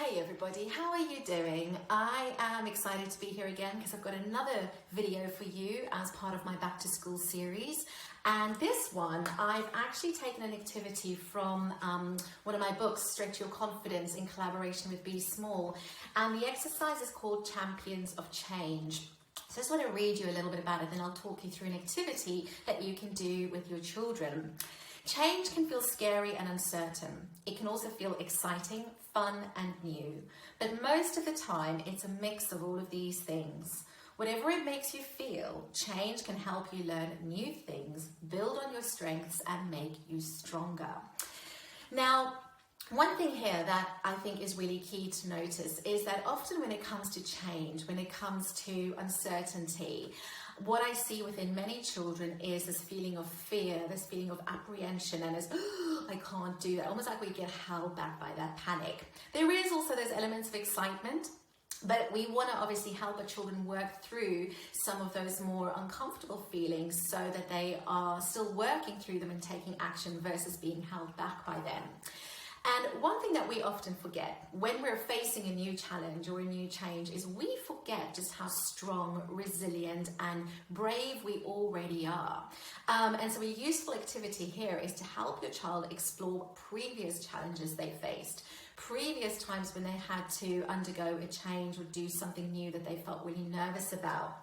Hey everybody, how are you doing? I am excited to be here again because I've got another video for you as part of my back to school series. And this one, I've actually taken an activity from one of my books, Stretch Your Confidence, in collaboration with Bsmall. And the exercise is called Champions of Change. So I just want to read you a little bit about it, then I'll talk you through an activity that you can do with your children. Change can feel scary and uncertain. It can also feel exciting, fun and new. But most of the time, it's a mix of all of these things. Whatever it makes you feel, change can help you learn new things, build on your strengths and make you stronger. Now, one thing here that I think is really key to notice is that often when it comes to change, when it comes to uncertainty, what I see within many children is this feeling of fear, this feeling of apprehension, and as I can't do that, almost like we get held back by that panic. There is also those elements of excitement, but we want to obviously help our children work through some of those more uncomfortable feelings so that they are still working through them and taking action versus being held back by them. And one thing that we often forget when we're facing a new challenge or a new change is we forget just how strong, resilient and brave we already are. And so a useful activity here is to help your child explore previous challenges they faced, previous times when they had to undergo a change or do something new that they felt really nervous about.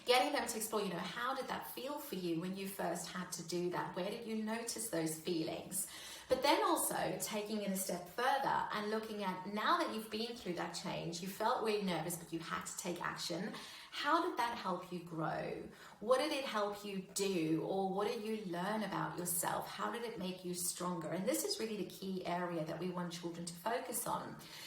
Getting them to explore, how did that feel for you when you first had to do that? Where did you notice those feelings? But then also taking it a step further and looking at, now that you've been through that change, you felt really nervous, but you had to take action. How did that help you grow? What did it help you do? Or what did you learn about yourself? How did it make you stronger? And this is really the key area that we want children to focus on.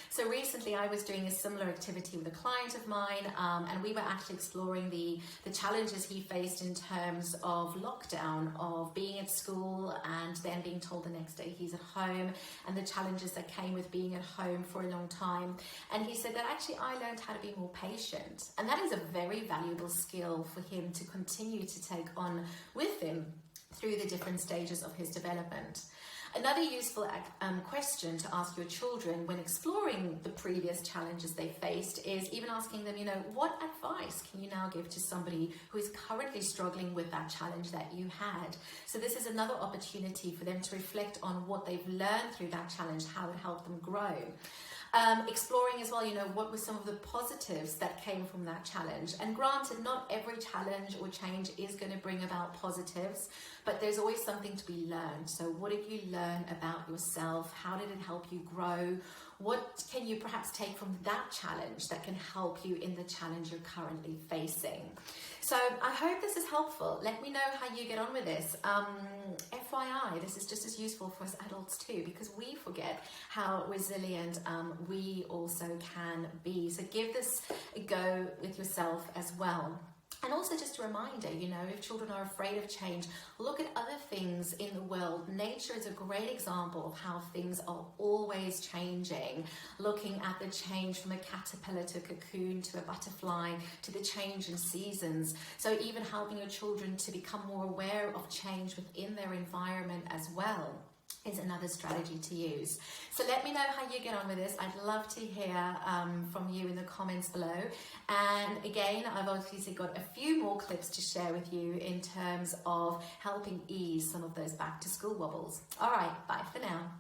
So recently I was doing a similar activity with a client of mine, and we were actually exploring the challenges he faced in terms of lockdown, of being at school and then being told the next day he's at home, and the challenges that came with being at home for a long time. And he said that actually I learned how to be more patient, and that is a very valuable skill for him to continue to take on with him through the different stages of his development. Another useful question to ask your children when exploring the previous challenges they faced is even asking them, what advice can you now give to somebody who is currently struggling with that challenge that you had? So this is another opportunity for them to reflect on what they've learned through that challenge, how it helped them grow. Exploring as well, what were some of the positives that came from that challenge. And granted, not every challenge or change is going to bring about positives, but there's always something to be learned. So what did you learn about yourself? How did it help you grow? What can you perhaps take from that challenge that can help you in the challenge you're currently facing? So I hope this is helpful. Let me know how you get on with this. FYI, this is just as useful for us adults too, because we forget how resilient we also can be. So give this a go with yourself as well. And also just a reminder, if children are afraid of change, look at other things in the world. Nature is a great example of how things are always changing. Looking at the change from a caterpillar to a cocoon to a butterfly to the change in seasons. So even helping your children to become more aware of change within their environment as well is another strategy to use. So let me know how you get on with this. I'd love to hear from you in the comments below. And again, I've obviously got a few more clips to share with you in terms of helping ease some of those back to school wobbles. All right, bye for now.